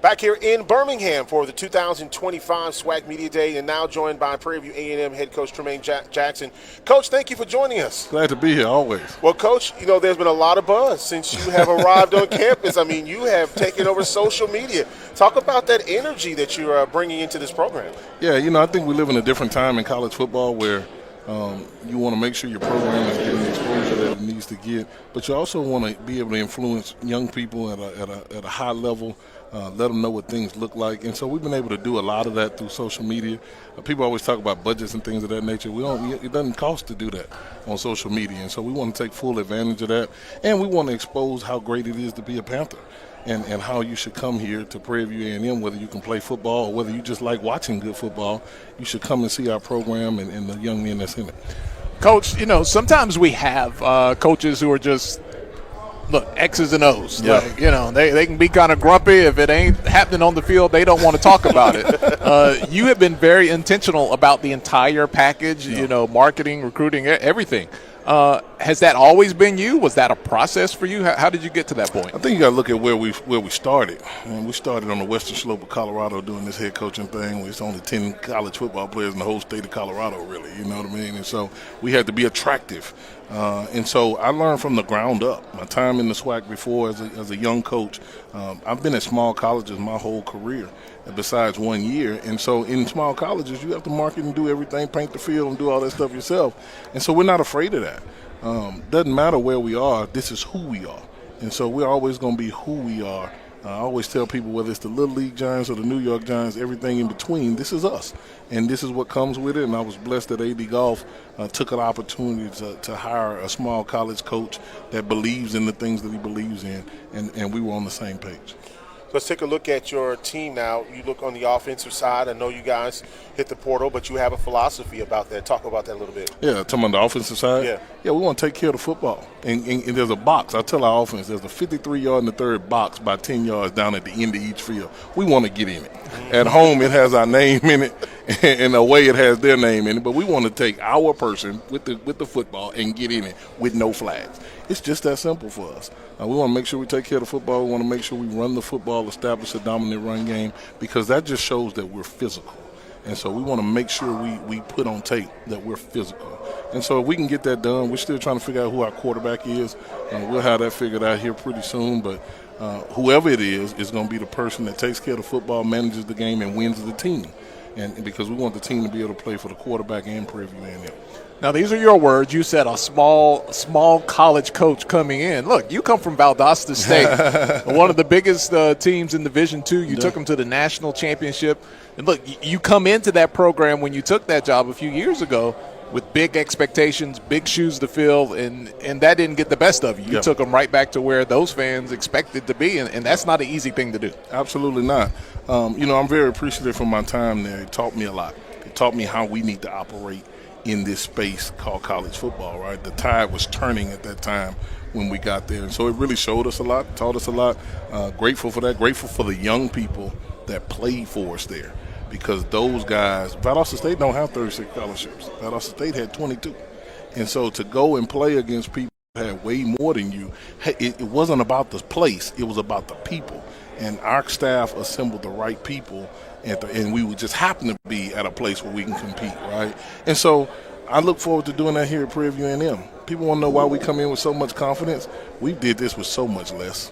Back here in Birmingham for the 2025 SWAC Media Day, and now joined by Prairie View A&M head coach Tremaine Jackson. Coach, thank you for joining us. Glad to be here, always. Well, Coach, there's been a lot of buzz since you have arrived on campus. I mean, you have taken over social media. Talk about that energy that you're bringing into this program. Yeah, I think we live in a different time in college football where you want to make sure your program is getting the exposure that it needs to get, but you also want to be able to influence young people at a high level, let them know what things look like. And so we've been able to do a lot of that through social media. People always talk about budgets and things of that nature. It doesn't cost to do that on social media, and so we want to take full advantage of that, and we want to expose how great it is to be a Panther. And how you should come here to Prairie View A&M, whether you can play football or whether you just like watching good football, you should come and see our program and the young men that's in it. Coach, sometimes we have coaches who are just, X's and O's. Yeah. They can be kind of grumpy. If it ain't happening on the field, they don't want to talk about it. You have been very intentional about the entire package, marketing, recruiting, everything. Has that always been you? Was that a process for you? How did you get to that point? I think you got to look at where we started. And we started on the western slope of Colorado doing this head coaching thing. It's only 10 college football players in the whole state of Colorado, really. You know what I mean? And so we had to be attractive. And so I learned from the ground up. My time in the SWAC before as a young coach, I've been at small colleges my whole career, besides 1 year. And so in small colleges, you have to market and do everything, paint the field and do all that stuff yourself. And so we're not afraid of that. Doesn't matter where we are, this is who we are. And so we're always going to be who we are. I always tell people, whether it's the Little League Giants or the New York Giants, everything in between, this is us. And this is what comes with it. And I was blessed that AD Golf took an opportunity to hire a small college coach that believes in the things that he believes in. And we were on the same page. Let's take a look at your team now. You look on the offensive side. I know you guys hit the portal, but you have a philosophy about that. Talk about that a little bit. Yeah, talking about the offensive side? Yeah, we want to take care of the football. And there's a box. I tell our offense, there's a 53-yard in the third box by 10 yards down at the end of each field. We want to get in it. At home, it has our name in it, and away it has their name in it. But we want to take our person with the football and get in it with no flags. It's just that simple for us. We want to make sure we take care of the football. We want to make sure we run the football, establish a dominant run game, because that just shows that we're physical. And so we want to make sure we put on tape that we're physical. And so if we can get that done, we're still trying to figure out who our quarterback is. We'll have that figured out here pretty soon. But whoever it is going to be the person that takes care of the football, manages the game, and wins the team. And because we want the team to be able to play for the quarterback and Prairie View A&M. Now, these are your words. You said a small college coach coming in. Look, you come from Valdosta State, one of the biggest teams in Division II. You took them to the national championship. And look, you come into that program when you took that job a few years ago with big expectations, big shoes to fill, and that didn't get the best of you. You took them right back to where those fans expected to be, and that's not an easy thing to do. Absolutely not. I'm very appreciative for my time there. It taught me a lot. It taught me how we need to operate in this space called college football, right? The tide was turning at that time when we got there. And so it really showed us a lot, taught us a lot. Grateful for that. Grateful for the young people that played for us there, because those guys, Valdosta State don't have 36 scholarships. Valdosta State had 22. And so to go and play against people who had way more than you, it wasn't about the place. It was about the people. And our staff assembled the right people, and we would just happen to be at a place where we can compete, right? And so I look forward to doing that here at Prairie View A&M. People want to know why we come in with so much confidence. We did this with so much less.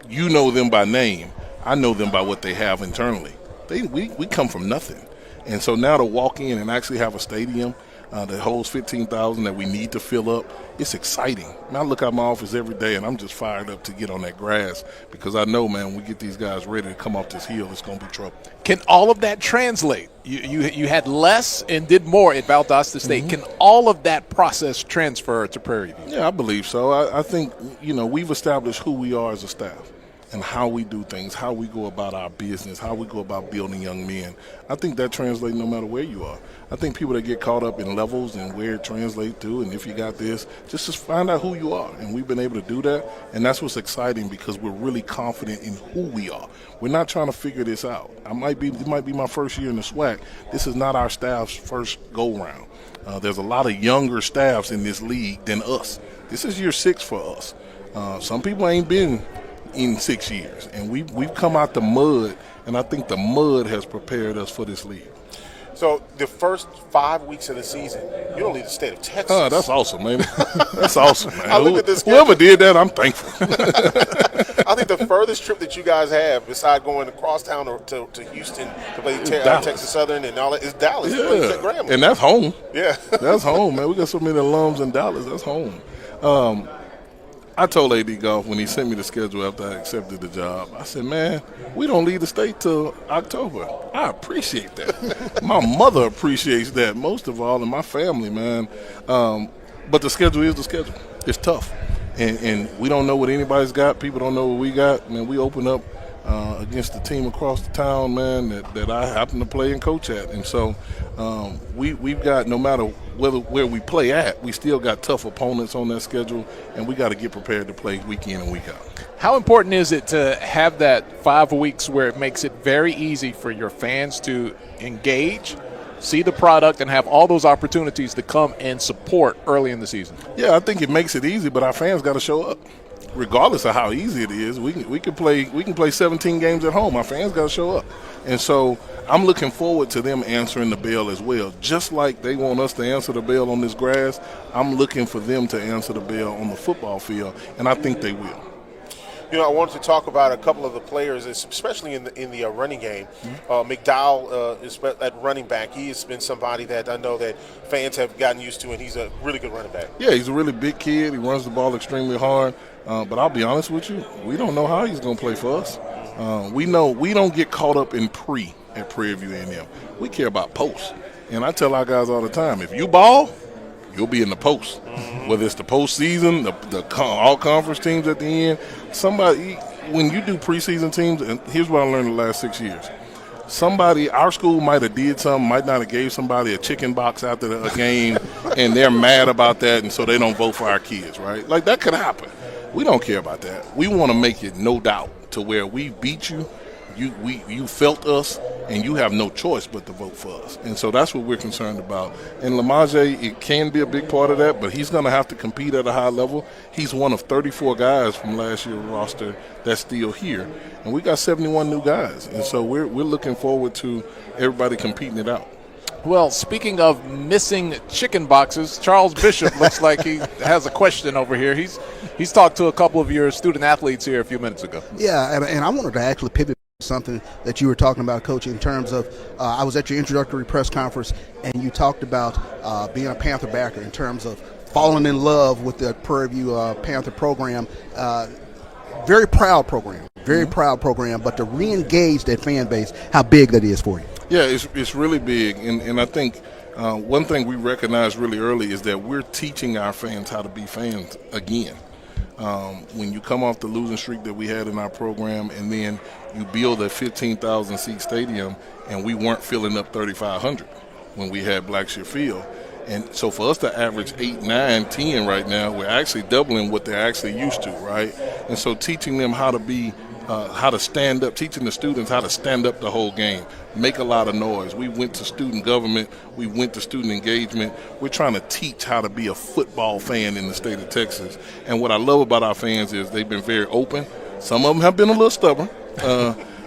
You know them by name. I know them by what they have internally. We come from nothing. And so now to walk in and actually have a stadium that holds 15,000 that we need to fill up, it's exciting. And I look out my office every day, and I'm just fired up to get on that grass, because I know, man, when we get these guys ready to come off this hill, it's going to be trouble. Can all of that translate? You had less and did more at Valdosta State. Mm-hmm. Can all of that process transfer to Prairie View? Yeah, I believe so. I think, we've established who we are as a staff and how we do things, how we go about our business, how we go about building young men. I think that translates no matter where you are. I think people that get caught up in levels and where it translates to, and if you got this, just find out who you are. And we've been able to do that, and that's what's exciting, because we're really confident in who we are. We're not trying to figure this out. It might be my first year in the SWAC. This is not our staff's first go-round. There's a lot of younger staffs in this league than us. This is year 6 for us. Some people ain't been in 6 years. And we've come out the mud, and I think the mud has prepared us for this league. So the first 5 weeks of the season, you don't leave the state of Texas. Oh, that's awesome, man. That's awesome, man. I look at this Whoever did that, I'm thankful. I think the furthest trip that you guys have, besides going across town to Houston to play Texas Southern and all that, is Dallas. Yeah, and that's home. Yeah. That's home, man. We got so many alums in Dallas. That's home. I told AD Golf when he sent me the schedule after I accepted the job, I said, man, we don't leave the state till October. I appreciate that. My mother appreciates that most of all, and my family, man. But the schedule is the schedule. It's tough. And we don't know what anybody's got. People don't know what we got. Man, we open up against the team across the town, man, that I happen to play and coach at. And so we've got, no matter where we play at, we still got tough opponents on that schedule, and we got to get prepared to play week in and week out. How important is it to have that 5 weeks where it makes it very easy for your fans to engage, see the product, and have all those opportunities to come and support early in the season? Yeah, I think it makes it easy, but our fans got to show up. Regardless of how easy it is, we can play 17 games at home. Our fans got to show up, and so I'm looking forward to them answering the bell as well. Just like they want us to answer the bell on this grass, I'm looking for them to answer the bell on the football field, and I think they will. You know, I wanted to talk about a couple of the players, especially in the running game. McDowell is at running back. He has been somebody that I know that fans have gotten used to, and he's a really good running back. Yeah, he's a really big kid. He runs the ball extremely hard. But I'll be honest with you, we don't know how he's going to play for us. We know we don't get caught up in at Prairie View A&M. We care about post. And I tell our guys all the time, if you ball, you'll be in the post. Whether it's the postseason, the all-conference teams at the end. When you do preseason teams, and here's what I learned the last 6 years. Our school might have did something, might not have gave somebody a chicken box after a game, and they're mad about that, and so they don't vote for our kids, right? Like, that could happen. We don't care about that. We want to make it no doubt to where we beat you, you felt us, and you have no choice but to vote for us. And so that's what we're concerned about. And Lamaje, it can be a big part of that, but he's going to have to compete at a high level. He's one of 34 guys from last year's roster that's still here. And we got 71 new guys. And so we're looking forward to everybody competing it out. Well, speaking of missing chicken boxes, Charles Bishop looks like he has a question over here. He's talked to a couple of your student athletes here a few minutes ago. Yeah, and I wanted to actually pivot something that you were talking about, Coach, in terms of I was at your introductory press conference, and you talked about being a Panther backer in terms of falling in love with the Prairie View Panther program. Very proud program, but to re-engage that fan base, how big that is for you. Yeah, it's really big, and I think one thing we recognized really early is that we're teaching our fans how to be fans again. When you come off the losing streak that we had in our program, and then you build a 15,000-seat stadium, and we weren't filling up 3,500 when we had Blackshear Field. And so for us to average 8, 9, 10 right now, we're actually doubling what they're actually used to, right? And so teaching them how to be how to stand up, teaching the students how to stand up the whole game, make a lot of noise. We went to student government. We went to student engagement. We're trying to teach how to be a football fan in the state of Texas. And what I love about our fans is they've been very open. Some of them have been a little stubborn,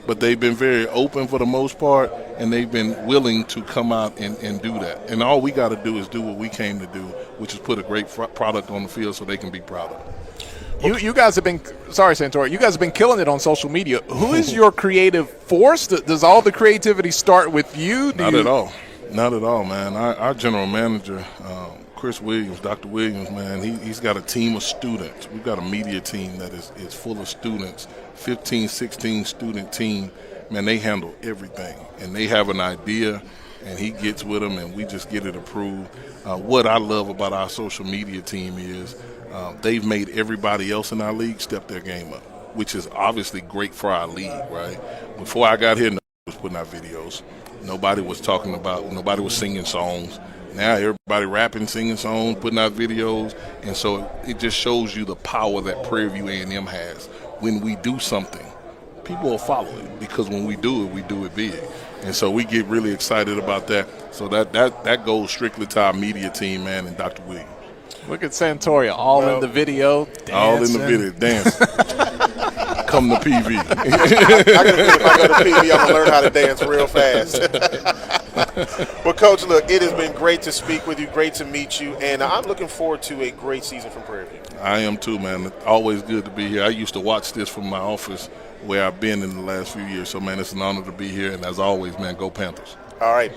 but they've been very open for the most part, and they've been willing to come out and do that. And all we got to do is do what we came to do, which is put a great product on the field so they can be proud of it. You guys have been – sorry, Santoria. You guys have been killing it on social media. Who is your creative force? Does all the creativity start with you? Not at all. Not at all, man. Our general manager, Chris Williams, Dr. Williams, man, he's got a team of students. We've got a media team that is full of students, 15, 16 student team. Man, they handle everything. And they have an idea, and he gets with them, and we just get it approved. What I love about our social media team is they've made everybody else in our league step their game up, which is obviously great for our league, right? Before I got here, nobody was putting out videos. Nobody was singing songs. Now everybody rapping, singing songs, putting out videos. And so it just shows you the power that Prairie View A&M has. When we do something, people will follow it, because when we do it big. And so we get really excited about that. So that goes strictly to our media team, man, and Dr. Williams. Look at Santoria, in the video, dancing. All in the video, dancing. come to PV. I can feel if I go to PV, I'm going to learn how to dance real fast. Well, Coach, look, it has been great to speak with you, great to meet you, and I'm looking forward to a great season from Prairie View. I am too, man. Always good to be here. I used to watch this from my office where I've been in the last few years. So, man, it's an honor to be here. And as always, man, go Panthers. All right.